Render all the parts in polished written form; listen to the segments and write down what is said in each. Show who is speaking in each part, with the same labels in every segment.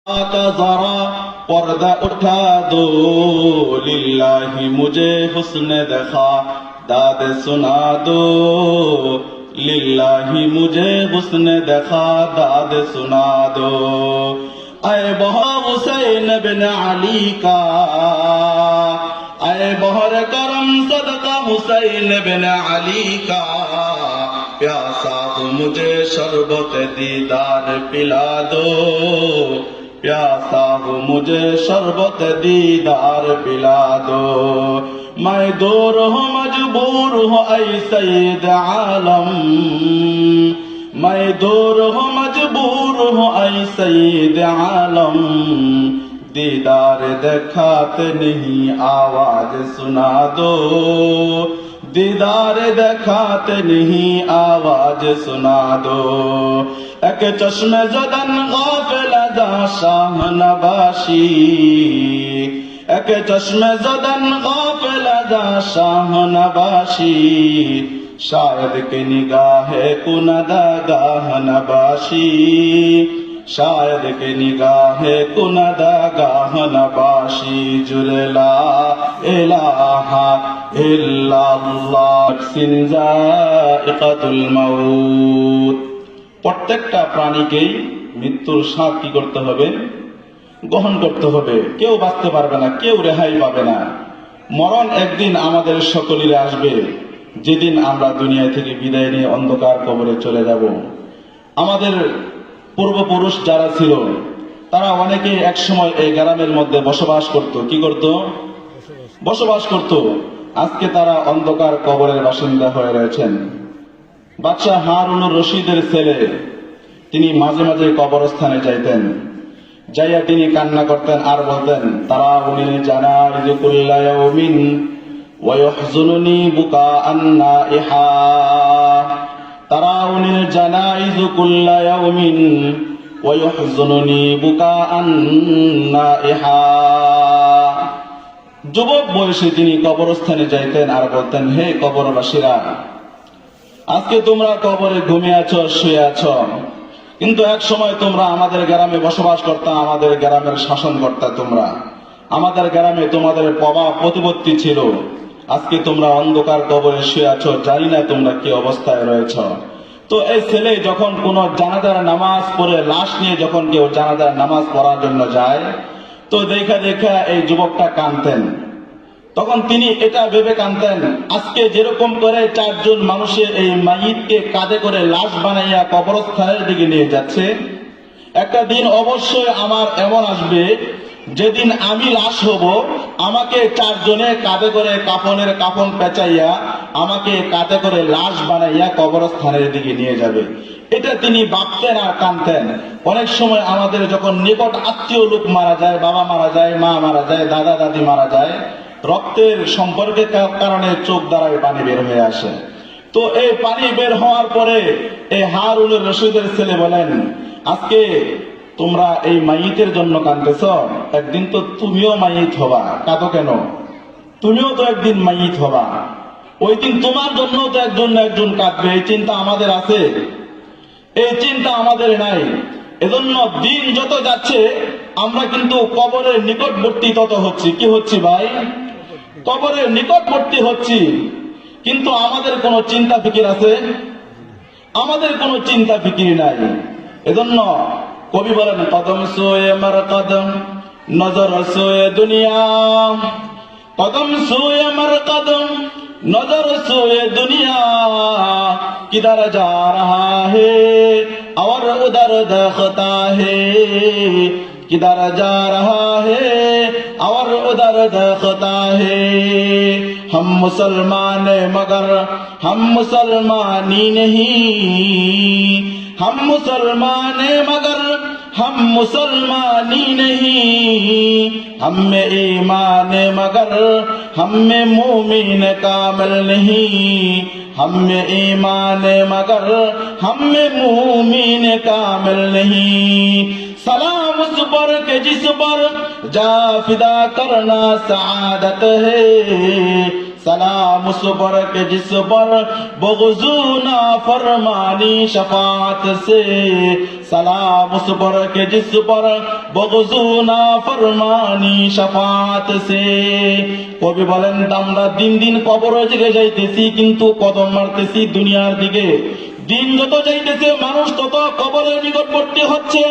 Speaker 1: का जरा पर्दा उठा दो, लिल्लाही मुझे हुस्न दिखा दाद सुना दो, लिल्लाही मुझे हुस्न दिखा दाद सुना दो। ऐ बहर हुसैन बिन अली का, ऐ बहर करम सदका हुसैन बिन अली का, प्यासा हो मुझे शरबत दीदार पिला दो, प्यासा हो मुझे शरबत दीदार पिला दो। मैं दूर हूँ मजबूर हूँ ऐ सैयद आलम, मैं दूर हूँ मजबूर हूँ ऐ सैयद आलम, दीदार दिखाते नहीं आवाज सुना दो, दीदार दिखाते नहीं आवाज सुना दो। एक चश्मे जदन गाफिल दा शाह नबाशी, एक चश्मे जदन गाफिल दा शाह नबाशी, शायद के निगाहे कुनदा गाह नबाशी, शायद के निगाहे कुनदा गाह नबाशी। जुरला इलाहा इल्लाल्लाह जाइकातुल मौत। প্রত্যেকটা প্রাণীকেই মৃত্যুর স্বাদ কি করতে হবে? গ্রহণ করতে হবে। কেউ বাঁচতে পারবে না, কেউ রেহাই পাবে না। মরণ একদিন আমাদের সকলের আসবে, যেদিন আমরা দুনিয়া থেকে বিদায় নিয়ে অন্ধকার কবরে চলে যাব। আমাদের পূর্বপুরুষ যারা ছিল তারা অনেকে একসময় এই গ্রামের মধ্যে বসবাস করত। কি করত? বসবাস করত। আজকে তারা অন্ধকার কবরের বাসিন্দা হয়ে রয়েছেন। বাদশাহ হারুনুর রশিদের ছেলে, তিনি মাঝে মাঝে কবরস্থানে যাইতেন, যাইয়া তিনি কান্না করতেন আর বলতেন, তারাউনি জানাইযু কুল্লা ইয়াউমিন ওয়া ইয়াহজুনুনি বুকাআন নাইহা, তারাউনি জানাইযু কুল্লা ইয়াউমিন ওয়া ইয়াহজুনুনি বুকাআন নাইহা। যুবক বয়সে তিনি কবরস্থানে যাইতেন আর বলতেন, হে কবরবাসীরা, আজকে তোমরা কবরে ঘুমিয়ে আছো, শুয়ে আছো, কিন্তু এক সময় তোমরা আমাদের গ্রামে বসবাস করতে, আমাদের গ্রামের শাসন করতে, তোমরা আমাদের গ্রামে তোমাদের প্রভাব প্রতিপত্তি ছিল। আজকে তোমরা অন্ধকার কবরে শুয়ে আছো, জানি না তোমরা কি অবস্থায় রয়েছ। তো এই ছেলে যখন কোন জানাজার নামাজ পড়ে, লাশ নিয়ে যখন কেউ জানাজার নামাজ পড়ার জন্য যায়, তো দেখা দেখা এই যুবকটা কাঁদতেন। তখন তিনি এটা ভেবে কাঁদতেন, আজকে যেরকম করে চারজন মানুষের এই মাইয়িতকে কাঁধে করে লাশ বানাইয়া কবরস্থানের দিকে নিয়ে যাচ্ছে, একটা দিন অবশ্যই আমার এমন আসবে যেদিন আমি লাশ হব, আমাকে চারজনে কাঁধে করে কাফনের কাফন পেঁচাইয়া আমাকে কাঁধে করে লাশ বানাইয়া কবরস্থানের দিকে নিয়ে যাবে। এটা তিনি ভাবতেন আর কাঁদতেন। অনেক সময় আমাদের যখন নিকট আত্মীয় লোক মারা যায়, বাবা মারা যায়, মা মারা যায়, দাদা দাদি মারা যায়, রক্তের সম্পর্কের কারণে চোখ দ্বারাই পানি বের হয়ে আসে। তো এই পানি বের হওয়ার পরে এই হারুনুর রশিদের ছেলে বলেন, আজকে তোমরা এই মাইয়িতের জন্য কাঁদতেছ, একদিন তো তুমিও মাইয়িত হবা। কাঁদো কেন? তুমিও তো একদিন মাইয়িত হবা, ওই দিন তোমার জন্য তো একজন না একজন কাঁদবে। এই চিন্তা আমাদের আছে? এই চিন্তা আমাদের নাই। এজন্য দিন যত যাচ্ছে আমরা কিন্তু কবরের নিকটবর্তী তত হচ্ছি। কি হচ্ছি ভাই? কবরের নিকটবর্তী হচ্ছি, কিন্তু আমাদের কোনো চিন্তা ফিকির আছে? আমাদের কোনো চিন্তা ফিকির নাই। এজন্য কবি বলেন, কদম সোয়ে মার কদম নজর সোয়ে দুনিয়া, কদম সোয়ে মার কদম নজর সোয়ে দুনিয়া, কিধর যা রহা হে और उधर देखता है, किधर जा रहा है और उधर देखता है। हम मुसलमान मगर हम मुसलमानी नहीं, हम मुसलमान मगर हम मुसलमानी नहीं, हम में ईमान मगर हम में मोमिन कामिल नहीं, हम में ईमान मगर हम में मोमिन कामिल नहीं। सलाम उस पर के जिस पर जा फिदा करना सआदत है, सलाम उस पर के जिस पर बग़ज़ो नाफ़रमानी शफ़ाअत से, सलाम उस पर के जिस पर बग़ज़ो नाफ़रमानी शफ़ाअत से। কবি বলেন আমরা দিন দিন কবরের দিকে যাইতেছি, কিন্তু কদম মারতেছি দুনিয়ার দিকে। দিন যত যাইতেছে মানুষ তত কবরের নিকটবর্তী হচ্ছে,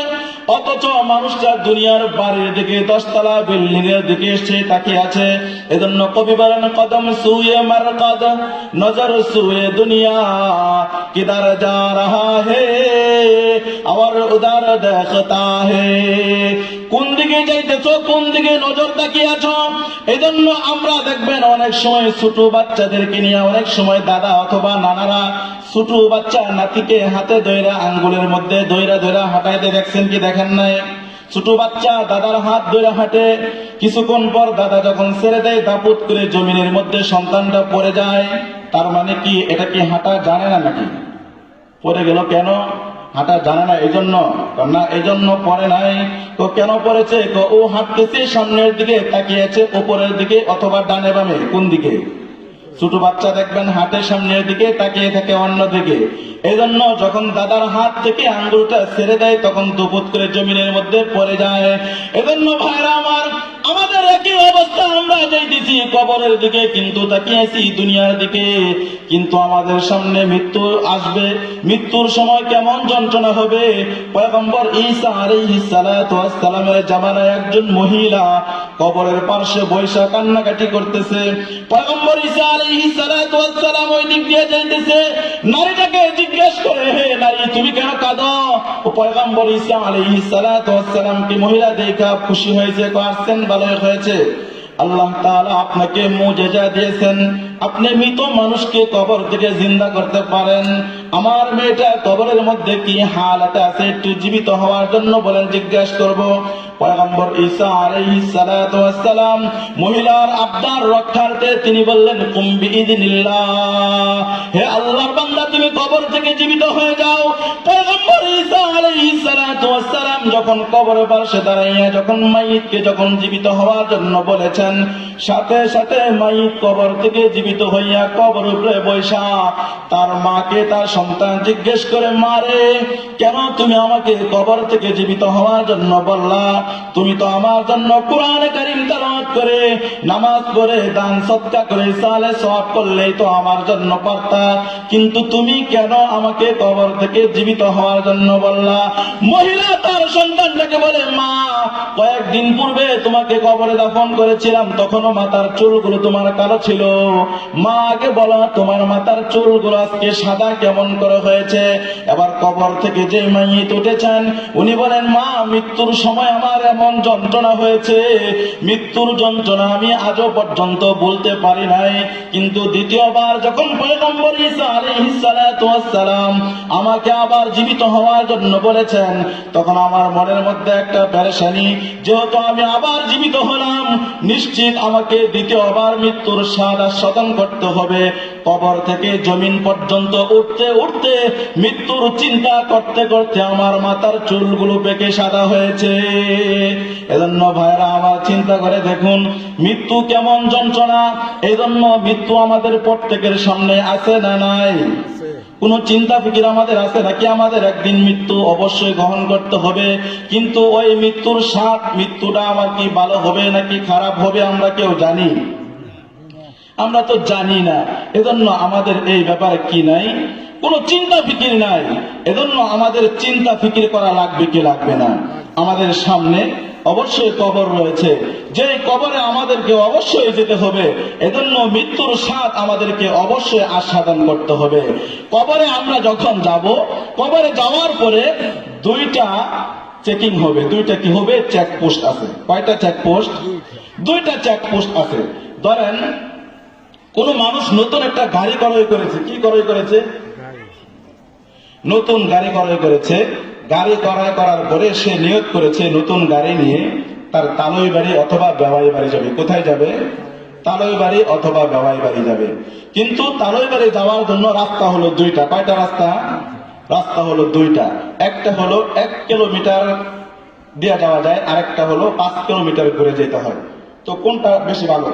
Speaker 1: অথচ মানুষটা দুনিয়ার বাড়ির দিকে, 10 তলা বিল্ডিং এর দিকে সে তাকিয়ে আছে। এজন্য কবি বলেন কদম সুয়ে মারকাদ নজর সুয়ে দুনিয়া কিদার যা রাহা হে और उधर देखता है। কোন দিকে যাইতেছো, কোন দিকে নজর তাকিয়ে আছো। এজন্য আমরা দেখবেন অনেক সময় ছোট বাচ্চাদেরকে নিয়ে, অনেক সময় দাদা অথবা নানারা ছোট বাচ্চা নাতিকে হাতে ধইরা আঙ্গুলের মধ্যে ধইরা ধইরা হাঁটাইতে দেখছেন কি দেখেন নাই? ছোট বাচ্চা দাদার হাত ধরে হাঁটে, কিছুক্ষণ পর দাদা যখন ছেড়ে দেয় দাপুত করে জমিনের মধ্যে সন্তানটা পড়ে যায়। তার মানে কি এটা কি হাঁটা জানে না নাকি? পড়ে গেল কেন? হাঁটা জানে না এজন্য? না, এজন্য পড়ে নাই। তো কেন পড়েছে? ও হাঁটতেছে সামনের দিকে তাকিয়েছে, উপরের দিকে অথবা ডানে বামে, কোন দিকে? ছোট বাচ্চা দেখবেন হাঁটে সামনের দিকে, তাকিয়ে থাকে অন্য দিকে। এজন্য যখন দাদার হাত থেকে আঙ্গুলটা ছেড়ে দেয় তখন দুপুত করে জমিনের মধ্যে পড়ে যায়। এজন্য ভাইরা আমার, আমাদের একই অবস্থা, আমরা যাইতেছি কবরের দিকে কিন্তু তাকিয়েছি দুনিয়ার দিকে। কিন্তু আমাদের সামনে মৃত্যু আসবে, মৃত্যুর সময় কেমন যন্ত্রণা হবে। পয়গম্বর ঈসা আলাইহিস সালাতু ওয়াস সালামের জামানায় একজন মহিলা কবরের পাশে বসে কান্নাকাটি করতেছে। পয়গম্বর ঈসা আলাইহিস সালাতু ওয়াস সালাম ওই দিক দিয়ে যাইতেছে, নারীটাকে জিজ্ঞেস করে, হে নারী তুমি কেন কাঁদো? ও পয়গম্বর ঈসা আলাইহিস সালাতু ওয়াস সালাম কি মহিলা দেখা খুশি হয়েছে, আসছেন ভালো হয়েছে। আল্লাহ তাআলা আপনাকে মুজিজা দিয়েছেন, আপনি মৃত মানুষকে কবর থেকে জিন্দা করতে পারেন। আমার মেয়েটা কবরের মধ্যে কি হালাতে আছে একটু জীবিত হওয়ার জন্য বলেন, জিজ্ঞেস করব। পয়গম্বর ঈসা আলাইহিস সালাতু ওয়াস সালাম মহিলার আবদার রক্ষার্থে তিনি বললেন, কুম বিইذনিল্লাহ, হে আল্লাহর বান্দা তুমি কবর থেকে জীবিত হয়ে যাও। পয়গম্বর ঈসা আলাইহিস সালাতু ওয়াস সালাম যখন কবরের পাশে দাঁড়াইয়া যখন মাইয়িতকে যখন জীবিত হওয়ার জন্য বলেছেন, সাথে সাথে মাইয়িত কবর থেকে জীবিত হইয়া কবর উপরে বৈশা তার মাকে তার সন্তান জিজ্ঞেস করে, মারে কেন তুমি আমাকে কবর থেকে জীবিত হওয়ার জন্য বললা? তুমি তো আমার জন্য কোরআনে কারীম তেলাওয়াত করে, নামাজ পড়ে, দান সদকা করে, সালে সওয়াব করলেই তো আমার জন্য পারতা, কিন্তু তুমি কেন আমাকে কবর থেকে জীবিত হওয়ার জন্য বললা? মহিলা তার সন্তানটাকে বলে, মা কয়েকদিন পূর্বে তোমাকে কবরে দাফন করেছিলাম, তখনও মাথার চুলগুলো তোমার কালো ছিল। মা আগে বলো তোমার মাথার চুলগুলো আজকে সাদা কেমন করে হয়েছে? এবার কবর থেকে যে মাইয়িত উঠেছেন উনি বলেন, মা মৃত্যুর সময় আমার এমন যন্ত্রণা হয়েছে, মৃত্যুর যন্ত্রণা আমি আজও পর্যন্ত বলতে পারি নাই। কিন্তু দ্বিতীয়বার যখন পয়গম্বর ঈসা আলাইহিস সালাতু ওয়াস সালাম আমাকে আবার জীবিত হওয়ার জন্য বলেছেন, তখন আমার মনের মধ্যে একটা পেরেশানি, যেহেতু আমি আবার জীবিত হলাম, নিশ্চিত আমাকে দ্বিতীয়বার মৃত্যুর স্বাদ আস্বাদন করতে হবে। কবর থেকে জমিন পর্যন্ত উঠতে উঠতে মৃত্যুর চিন্তা করতে করতে আমার মাথার চুলগুলো পেকে সাদা হয়েছে। এজন্য ভাইরা আমার চিন্তা করে দেখুন মৃত্যু কেমন যন্ত্রণা। এজন্য মৃত্যু আমাদের প্রত্যেকের সামনে আছে না নাই? কোন চিন্তা ফিকির আমাদের আছে নাকি? আমাদের একদিন মৃত্যু অবশ্যই গ্রহণ করতে হবে, কিন্তু ওই মৃত্যুর স্বাদ, মৃত্যুটা আমার কি ভালো হবে নাকি খারাপ হবে আমরা কেউ জানি? আমরা তো জানি না। এজন্য আমাদের এই ব্যাপারে কি নাই? কোনো চিন্তা ফিকির নাই। এজন্য আমাদের চিন্তা ফিকির করা লাগবে কি লাগবে না? আমাদের সামনে অবশ্যই কবর রয়েছে, যে কবরে আমাদেরকে অবশ্যই যেতে হবে। এজন্য মৃত্যুর স্বাদ আমাদেরকে অবশ্যই আস্বাদন করতে হবে। কবরে আমরা যখন যাব, কবরে যাওয়ার পরে দুইটা চেকিং হবে। দুইটা কি হবে? চেকপোস্ট আছে। কয়টা চেকপোস্ট? দুইটা চেকপোস্ট আছে। ধরেন কোন মানুষ নতুন একটা গাড়ি ক্রয় করেছে। কি ক্রয় করেছে? নতুন গাড়ি ক্রয় করেছে। গাড়ি ক্রয় করার পরে সে নিয়ত করেছে নতুন গাড়ি নিয়ে তার তালই বাড়ি অথবা বেওয়াই বাড়ি যাবে। কোথায় যাবে? তালই বাড়ি অথবা বেওয়াই বাড়ি যাবে। কিন্তু তালই বাড়ি যাওয়ার জন্য রাস্তা হলো দুইটা। কয়টা রাস্তা? রাস্তা হলো দুইটা। একটা হলো 1 কিলোমিটার দিয়ে যাওয়া যায়, আর একটা হলো 5 কিলোমিটার ঘুরে যেতে হয়। তো কোনটা বেশি ভালো?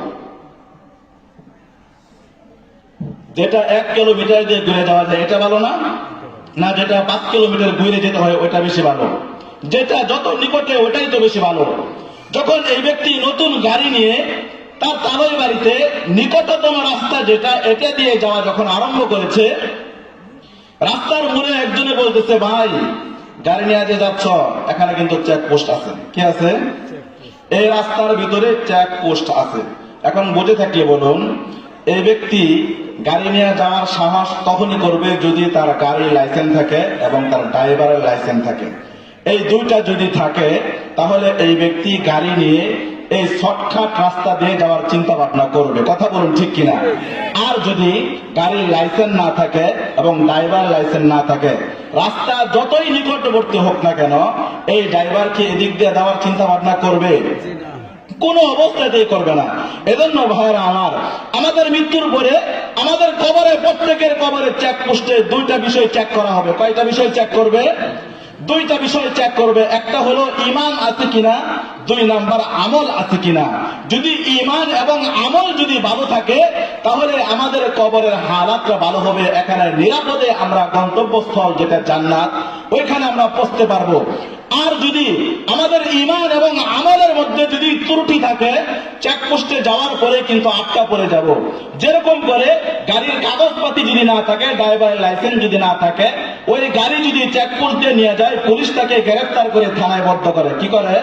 Speaker 1: যেটা 1 কিলোমিটার দিয়ে ঘুরে যাওয়া যায় এটা ভালো না, না যেটা 5 কিলোমিটার ঘুরে যেতে হয় ওইটা বেশি ভালো? যেটা যত নিকটে ওইটাই তো বেশি ভালো। যখন এই ব্যক্তি নতুন গাড়ি নিয়ে তার তালই বাড়িতে নিকটতম রাস্তা যেটা এটা দিয়ে যাওয়া যখন আরম্ভ করেছে, রাস্তার মোড়ে একজনে বলতেছে, ভাই গাড়ি নিয়ে যে যাচ্ছ এখানে কিন্তু চেকপোস্ট আছে। কি আছে? এই রাস্তার ভিতরে চেকপোস্ট আছে। এখন বুঝে থাকলে বলুন, এই ব্যক্তি গাড়ি নিয়ে যাওয়ার সাহস তখনই করবে যদি তার গাড়ির লাইসেন্স থাকে এবং তার ড্রাইভারের লাইসেন্স থাকে। এই দুইটা যদি থাকে তাহলে এই ব্যক্তি গাড়ি নিয়ে এই শর্টকাট রাস্তা দিয়ে যাওয়ার চিন্তা ভাবনা করবে। কথা বলুন ঠিক কিনা? আর যদি গাড়ির লাইসেন্স না থাকে এবং ড্রাইভার লাইসেন্স না থাকে, রাস্তা যতই নিকটবর্তী হোক না কেন এই ড্রাইভারকে এদিক দিয়ে যাওয়ার চিন্তা ভাবনা করবে? কোন অবস্থাতেই করবে না। এজন্য ভাইরা আমার, আমাদের মৃত্যুর পরে আমাদের কবরে, প্রত্যেকের কবরে চেকপোস্টে দুইটা বিষয় চেক করা হবে। কয়টা বিষয় চেক করবে? দুইটা বিষয় চেক করবে। একটা হলো ঈমান আছে কিনা, 2 নাম্বার আমল আছে কিনা। যদি ঈমান এবং আমল যদি ভালো থাকে তাহলে আমাদের কবরের হালাতটা ভালো হবে। এখানে নিরাপদে আমরা গন্তব্যস্থল যেটা জান্নাত ওইখানে আমরা পৌঁছতে পারবো। আর যদি আমাদের ঈমান এবং আমলের মধ্যে যদি ত্রুটি থাকে, চেকপোস্টে যাওয়ার পরে কিন্তু আটকা পড়ে যাব। যেরকম করে গাড়ির কাগজপাতি যদি না থাকে, ড্রাইভারের লাইসেন্স যদি না থাকে, ওই গাড়ি যদি চেকপোস্ট দিয়ে নিয়ে যায়, পুলিশ তাকে গ্রেফতার করে থানায় বদ্ধ করে। কি করে?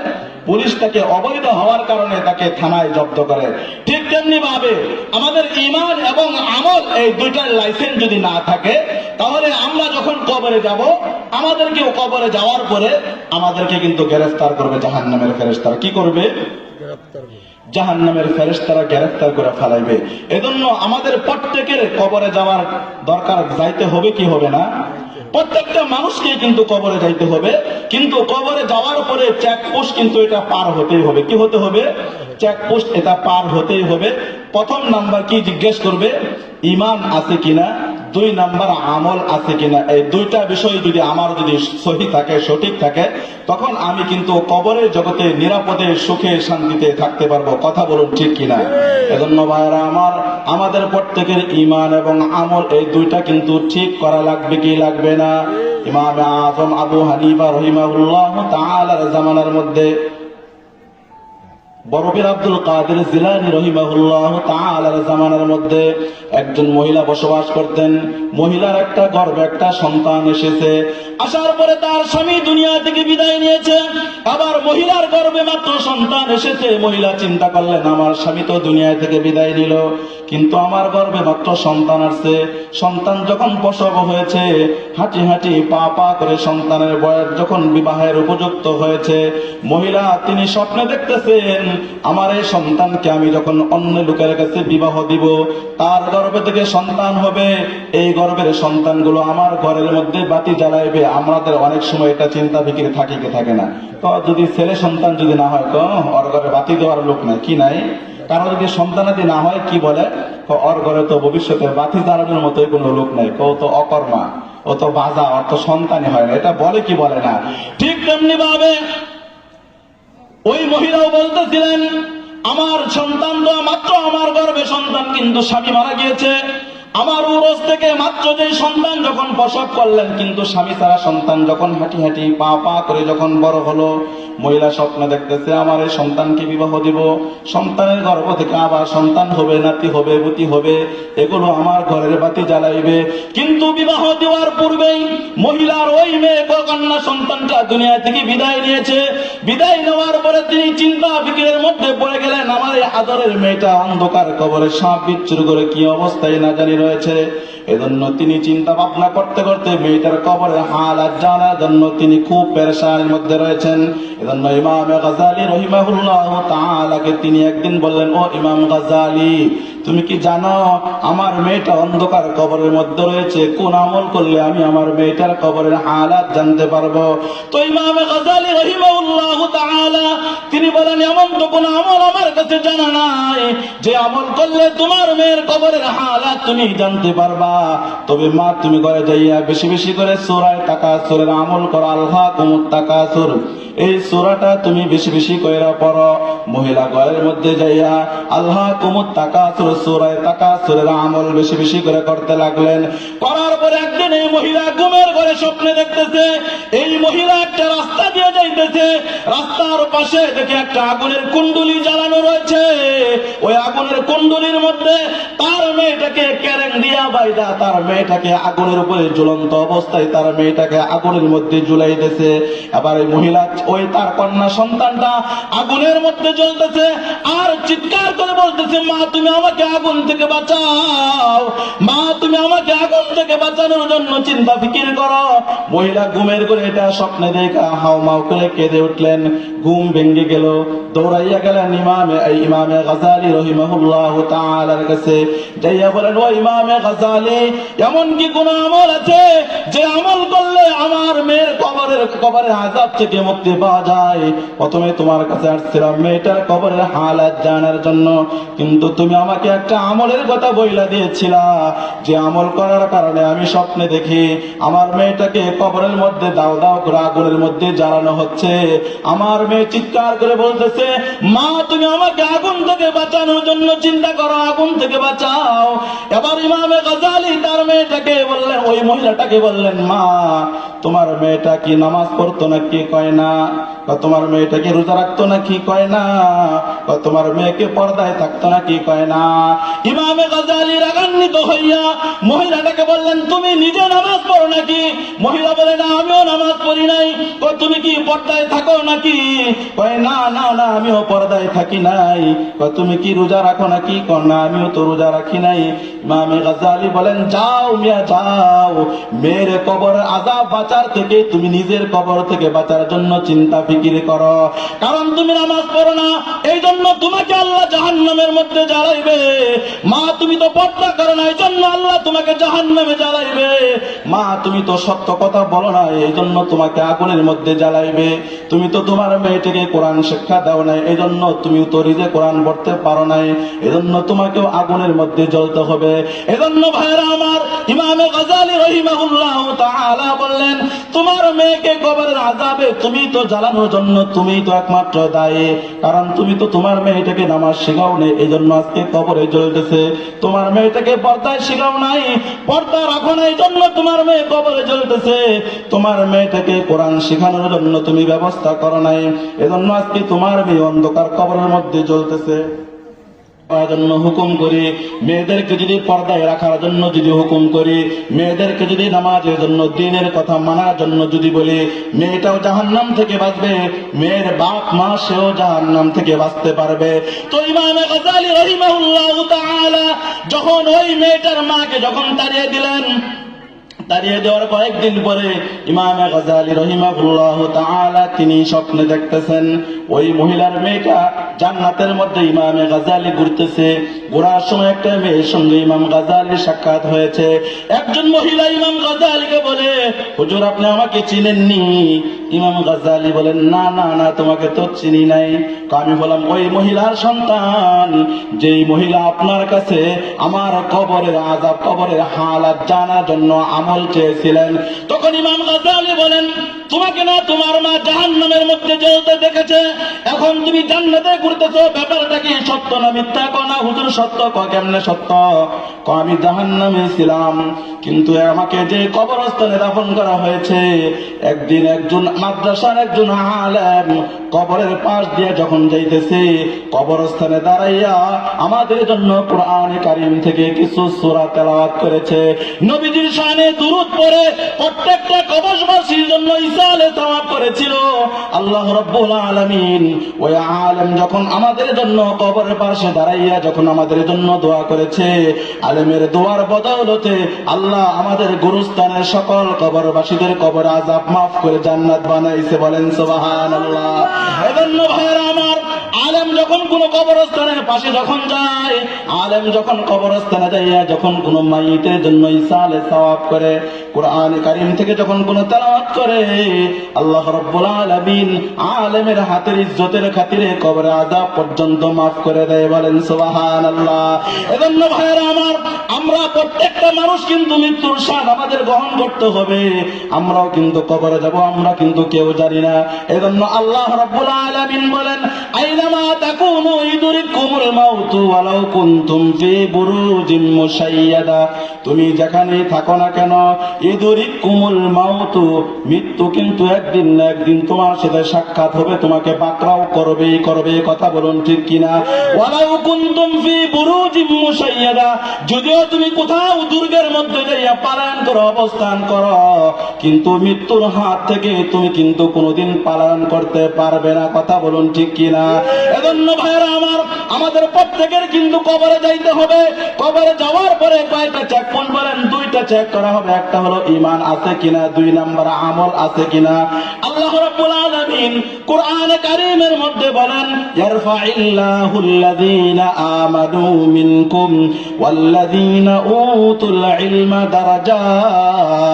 Speaker 1: পুলিশ তাকে অবৈধ হওয়ার কারণে তাকে থানায় জব্দ করে। ঠিক তেমনি ভাবে আমাদের ঈমান এবং আমল এই দুইটার লাইসেন্স যদি না থাকে তাহলে আমরা যখন কবরে যাব, আমাদেরকে কবরে যাওয়ার পরে আমাদেরকে কিন্তু গ্রেফতার করবে জাহান্নামের ফেরেশতারা। কি করবে? জাহান্নামের ফেরেশতারা গ্রেফতার করে ফেলাইবে। এজন্য আমাদের প্রত্যেকের কবরে যাওয়ার দরকার, যাইতে হবে কি হবে না? প্রত্যেকটা মানুষকে কিন্তু কবরে যাইতে হবে, কিন্তু কবরে যাওয়ার পরে চেকপোস্ট কিন্তু এটা পার হতেই হবে। কি হতে হবে? চেকপোস্ট এটা পার হতেই হবে। প্রথম নাম্বার কি জিজ্ঞেস করবে? ঈমান আছে কিনা, 2 নাম্বার আমল আছে কিনা। এই দুইটা বিষয় যদি আমার যদি সহি থাকে, সঠিক থাকে, তখন আমি কিন্তু কবরের জগতে নিরাপদে সুখে শান্তিতে থাকতে পারবো। কথা বলুন ঠিক কিনা? এজন্য ভাইরা আমার, আমাদের প্রত্যেকের ঈমান এবং আমল এই দুইটা কিন্তু ঠিক করা লাগবে কি লাগবে না? ইমাম আযম আবু হানিফা রাহিমাহুল্লাহ তাআলার জামানার মধ্যে বড়পীর আব্দুল কাদের জিলানী রাহিমাহুল্লাহ তাআলার জামানার মধ্যে একজন মহিলা বসবাস করতেন। মহিলার একটা গর্ভে একটা সন্তান এসেছে। আসার পরে তার স্বামী দুনিয়া থেকে বিদায় নিয়েছে। আবার মহিলার গর্ভে মাত্র সন্তান এসেছে। মহিলা চিন্তা করলেন, আমার স্বামী তো দুনিয়া থেকে বিদায় নিল, কিন্তু আমার গর্ভে মাত্র সন্তান আসছে। সন্তান যখন প্রসব হয়েছে, হাঁটি হাঁটি পা পা করে সন্তানের বয়স যখন বিবাহের উপযুক্ত হয়েছে, মহিলা তিনি স্বপ্নে দেখতেছেন, আমার এই সন্তানকে আমি যখন অন্য লোকের কাছে বিবাহ দিব, তার গর্ভে থেকে সন্তান হবে, এই গর্ভের সন্তানগুলো আমার ঘরের মধ্যে বাতি জ্বালাইবে। আমাদের অনেক সময় এটা চিন্তা ফিকিরে থাকে কি থাকে না? তো যদি ছেলে সন্তান যদি না হয়, তো ওর ঘরে বাতি দেওয়ার লোক নাই, কি নাই? কারণ যদি সন্তানাদি না হয় কি বলে, ওর ঘরে তো ভবিষ্যতে বাতি জ্বালানোর মতোই কোনো লোক নাই, ও তো অকর্মা, ও তো বাজা, ওর তো সন্তানই হয় না। এটা বলে কি বলে না? ঠিক তেমনি ভাবে ওই মহিলাও বলতেছিলেন, আমার সন্তান তো মাত্র আমার গর্ভে সন্তান, কিন্তু স্বামী মারা গিয়েছে। আমার উরস থেকে মাত্র যে সন্তান যখন প্রসব করলেন, কিন্তু স্বামী ছাড়া সন্তান যখন হাঁটি হাঁটি পা পা করে যখন বড় হলো, মহিলা স্বপ্নে দেখতেছে, আমার এই সন্তানকে বিবাহ দিব, সন্তানের গর্ভ থেকে আবার সন্তান হবে, নাতি হবে, পুতি হবে, এগুলো আমার ঘরের বাতি জ্বালাইবে। কিন্তু বিবাহ দেওয়ার পূর্বেই মহিলার ওই মেয়ে কন্যা সন্তানটা দুনিয়া থেকে বিদায় নিয়েছে। বিদায় নেওয়ার পরে তিনি চিন্তা ফিকিরের মধ্যে পড়ে গেলেন, আমার এই আদরের মেয়েটা অন্ধকার কবরে সাপ বিচ্ছুর করে কি অবস্থায় না জানি রয়েছে। এজন্য তিনি চিন্তা ভাবনা করতে করতে মেয়েটার কবরের হালাত জানার জন্য তিনি খুব পেরেশানির মধ্যে রয়েছেন। এজন্য ইমাম গাজ্জালী রাহিমাহুল্লাহ তাআলাকে তিনি একদিন বললেন, ও ইমাম গাজ্জালী, তুমি কি জানো আমার মেয়েটা অন্ধকার কবরের মধ্যে রয়েছে? কোন আমল করলে আমি আমার মেয়েটার কবরের হালাত জানতে পারবো? তো ইমাম গাজ্জালী রাহিমাহুল্লাহ তাআলা তিনি বলেন, এমন তো কোন আমল আমার কাছে জানা নাই যে আমল করলে তোমার মেয়ের কবরের হালাত তুমি জানতে পারবা। তবে মা, তুমি ঘরে যাইয়া বেশি বেশি করে সূরা তাকাসুরের আমল করো, আলহাকুমুত তাকাসুর, এই সূরাটা তুমি বেশি বেশি কইরা পড়ো। মহিলা ঘরের মধ্যে যাইয়া আলহাকুমুত তাকাসুর সূরা তাকাসুরের আমল বেশি বেশি করে করতে লাগলেন। করার পরে একদিন এই মহিলা ঘুমের ঘরে স্বপ্নে দেখতেছে এই মহিলা একটা রাস্তা দিয়ে যাইতেছে, রাস্তার পাশে দেখে একটা আগুনের কুণ্ডুলি জ্বালানো রয়েছে। ওই আগুনের কুণ্ডুলির মধ্যে তার মেয়েটাকে কেরেং দিয়া বাইদা তার মেয়েটাকে আগুনের উপরে ঝুলন্ত অবস্থায় তার মেয়েটাকে আগুনের মধ্যে ঝুলাইতেছে। এবার এই মহিলা ওই তার কন্যা সন্তানটা আগুনের মধ্যে জ্বলতেছে আর চিৎকার করে বলতেছে, মা তুমি আমাকে আগুন থেকে বাঁচাও, মা তুমি আমাকে আগুন থেকে বাঁচানোর জন্য চিন্তা ফিকির করো। মহিলা ঘুমের করে এটা স্বপ্নে দেখা হাউমাউ করে কেঁদে উঠলেন। ঘুম ভেঙে গেল, দৌড়াইয়া গেলেন ইমামে গাজালি রাহিমাহুল্লাহু তাআলার কাছে। যাইয়া বলেন, ও ইমামে গাজালি, এমন কি কোন আমল আছে যে আমল করলে আমার মেয়ের কবরের আযাব থেকে মুক্তি পাওয়া যায়? প্রথমে তোমার কাছে আসছিলাম মেয়েটার কবরের হালাত জানার জন্য, কিন্তু তুমি আমাকে একটা আমলের কথা বইলা দিয়েছিলা যে আমল করার কারণে আমি স্বপ্নে দেখি আমার মেয়েটাকে কবরের মধ্যে দাও দাও করে আগুনের মধ্যে জ্বালানো হচ্ছে। আমার মেয়ে চিৎকার করে বলতেছে, মা তুমি আমাকে আগুন থেকে বাঁচানোর জন্য চিন্তা করো, আগুন থেকে বাঁচাও। এবার ইমামে গাজালি তার মেয়েটাকে বললেন, ওই মহিলাটাকে বললেন, মা তোমার মেয়েটা কি নামাজ পড়তো নাকি? কয় না। তোমার মেয়েটা কি রোজা রাখতো নাকি? কয় না। তোমার মেয়েকে পর্দায় থাকতো নাকি? কয় না। ইমামে গাজালি রাগান্বিত হইয়া মহিলাটাকে বললেন, তুমি নিজে নামাজ পড়ো নাকি? মহিলা বলে, না আমিও নামাজ পড়ি নাই। তুমি কি পর্দায় থাকো নাকি? কয় না না না আমিও পর্দায় থাকি নাই। তুমি কি রোজা রাখো নাকি? কয় না আমিও তো রোজা রাখি নাই। ইমামে গাজালি বলেন, যাও মিয়া যাও, মেয়ের কবরের আযাব বাঁচার থেকে তুমি নিজের কবর থেকে বাঁচার জন্য চিন্তা ফিকির করো। কারণ তুমি নামাজ পড়ো না, এই জন্য তোমাকে আল্লাহ জাহান্নামের মধ্যে জ্বালাইবে। মা তুমি তো পর্দা করো না, এই জন্য আল্লাহ তোমাকে জাহান্নামে জ্বালাইবে। মা তুমি তো সত্য কথা বলো না, এই জন্য তোমাকে আগুনের মধ্যে জ্বালাইবে। তুমি তো তোমার মেয়েটাকে কোরআন শিক্ষা দাও নাই, এই জন্য তুমি তো নিজে কোরআন পড়তে পারো নাই, এই জন্য তোমাকেও আগুনের মধ্যে জ্বলতে হবে। এজন্য ভাইরা আমার, ইমামে গাজালি রাহিমাহুল্লাহু তাআলা বললেন, তোমার মেয়েকে কবরের আযাবে তুমি তো জ্বালানোর জন্য তুমি তো একমাত্র দায়ী। কারণ তুমি তো তোমার মেয়েটাকে নামাজ শেখাও নাই, এই জন্য আজকে কবরে জ্বলতেছে। তোমার মেয়েটাকে পর্দায় শেখাও নাই, পর্দা রাখো না, এই জন্য তোমার মেয়ে কবরে জ্বলতেছে। তোমার মেয়েটাকে কোরআন শেখানোর জন্য তুমি ব্যবস্থা করো নাই, এজন্য আজকে তোমার মেয়ে অন্ধকার কবরের মধ্যে জ্বলতেছে। জন্য হুকুম করি, মেয়েদেরকে যদি পর্দায় রাখার জন্য যদি হুকুম করি, মেয়েদেরকে যদি নামাজের জন্য দিনের কথা মানার জন্য যদি বলি, মেয়েটাও জাহান্নাম থেকে বাঁচবে, মেয়ের বাপ মা সেও জাহান্নাম থেকে বাঁচতে পারবে। তো ইমামে গাজালি রাহিমাহুল্লাহু তাআলা যখন ওই মেয়েটার মাকে যখন তাড়িয়ে দিলেন, তাড়িয়ে দেওয়ার কয়েকদিন পরে ইমামে গাজালি রাহিমাহুল্লাহু তাআলা তিনি স্বপ্নে দেখতেছেন ওই মহিলার মেয়েটা জান্নাতের মধ্যে ইমামে গাজালি ঘুরতেছে। ঘোরার সময় একটা মেয়ের সঙ্গে ইমাম গাজালির সাক্ষাৎ হয়েছে। একজন মহিলা ইমাম গাজালিকে বলে, হুজুর আপনি আমাকে চিনেননি? ইমাম গাজালি বলেন, না না না তোমাকে তো চিনি নাই। আমি বললাম, ওই মহিলার সন্তান, যেই মহিলা আপনার কাছে আমার কবরের আযাব কবরের হালাত জানার জন্য আমল চেয়েছিলেন। তখন ইমাম গাজালি বলেন, তোমাকে না তোমার মা জাহান্নামের মধ্যে জ্বলতে দেখেছে, এখন তুমি জান্নাতে ঘুরতেছো, ব্যাপারটা কি সত্য না মিথ্যা? কও না হুজুর সত্য। কেমনে সত্য? আমি জাহান্নামে ছিলাম, কিন্তু আমাকে যে কবরস্থানে দাফন করা হয়েছে, একদিন একজন মাদ্রাসার একজন আলেম কবরের পাশ দিয়ে যখন যাইতেছে, কবরস্থানে দাঁড়াইয়া আমাদের জন্য কোরআন কারীম থেকে কিছু সূরা তেলাওয়াত করেছে। নবীজির শানে দুরূদ পড়ে প্রত্যেকটা কবরবাসীর জন্য ইসালে সওয়াব করেছিল। আল্লাহ রাব্বুল আলামিন ওই আলেম যখন আমাদের জন্য কবরের পাশে দাঁড়াইয়া যখন আমাদের জন্য দোয়া করেছে, আলেমের দোয়ার বদৌলতে আল্লাহ আমাদের গুরুস্থানের সকল কবরবাসীদের কবর আযাব মাফ করে জান্নাত বানাইছে। বলেন সুবহানাল্লাহ। এজন্য ভাইরা আমার, আলেম যখন কোন কবরস্থানের পাশে যখন যায়, আলেম যখন কবরস্থানে যাইয়া যখন কোন মাইয়িতের জন্য ইসালে সওয়াব করে, কোরআন কারীম থেকে যখন কোন তেলাওয়াত করে, আল্লাহ রাব্বুল আলামিন আলেমের হাতের ইজ্জতের খাতিরে কবরে আযাব পর্যন্ত মাফ করে দেয়। বলেন সুবহানাল্লাহ। এজন্য ভাইরা আমার, আমরা প্রত্যেকটা মানুষ কিন্তু মৃত্যুর স্বাদ আমাদের গ্রহণ করতে হবে। আমরাও কিন্তু কবরে যাব, আমরা কিন্তু কেউ জানি না। এজন্য আল্লাহ রাব্বুল আলামিন বলেন, আইনামা তাকুনু ইদরিকুমুল মাউতু ওয়ালাউ কুনতুম ফি বুরুজিম মুশাইয়াদা, তুমি যেখানেই থাকো না কেন, ইদরিকুমুল মাউতু, মৃত্যু কিন্তু একদিন না একদিন তোমার সাথে সাক্ষাৎ হবে, তোমাকে পাকড়াও করবেই করবে। কথা বলুন ঠিক কিনা? ওয়ালাউ কুনতুম ফি বুরুজিম মুশাইয়াদা, যদিও তুমি কোথাও দুর্গের মধ্যে যাইয়া পালায়ন করো, অবস্থান করো, কিন্তু মৃত্যুর হাত থেকে তুমি কিন্তু কোনোদিন পালায়ন করতে পারবে না। কথা বলুন ঠিক কিনা? এজন্য ভাইরা আমার, আমাদের প্রত্যেকের কিন্তু কবরে যাইতে হবে। কবরে যাওয়ার পরে কয়টা চেক পয়েন্ট বলেন? দুইটা চেক করা হবে। একটা হলো ঈমান আছে কিনা, দুই নাম্বার আমল আছে কিনা। আল্লাহ রাব্বুল আলামিন কোরআনে কারীমের মধ্যে বলেন, ইয়ারফাইল্লাহুল্লাযীনা আমানু মিনকুম ওয়াল্লাযীনা উতুল ইলমা দারাজাত।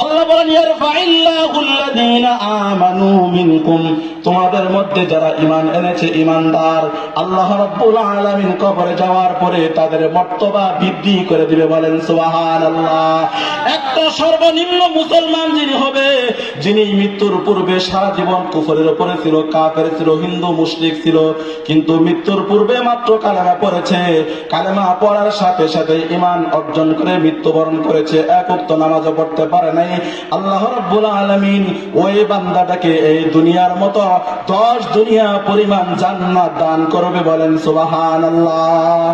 Speaker 1: আল্লাহ বলেন, ইয়ারফাইল্লাহুল্লাযীনা আমানু মিনকুম, তোমাদের মধ্যে যারা ঈমান এনেছে, ঈমানদার, আল্লাহ রাব্বুল আলামিন কবরে যাওয়ার পরে তাদের মর্তবা বৃদ্ধি করে দিবে। বলেন সুবহানাল্লাহ। একটা সর্বনিম্ন মুসলমান যিনি হবে, যিনি মৃত্যুর পূর্বে সারা জীবন কুফরের উপরে ছিল, কাফের ছিল, হিন্দু মুশরিক ছিল, কিন্তু মৃত্যুর পূর্বে মাত্র কালেমা পড়েছে, কালেমা পড়ার সাথে সাথে ঈমান অর্জন করে মৃত্যুবরণ করেছে, এক ওয়াক্ত নামাজও পড়তে পারে নাই, আল্লাহ রাব্বুল আলামিন ওই বান্দাটাকে এই দুনিয়ার মতো 10 দুনিয়া পরিমাণ জান্নাত দান করবে। বলেন সুবহানাল্লাহ।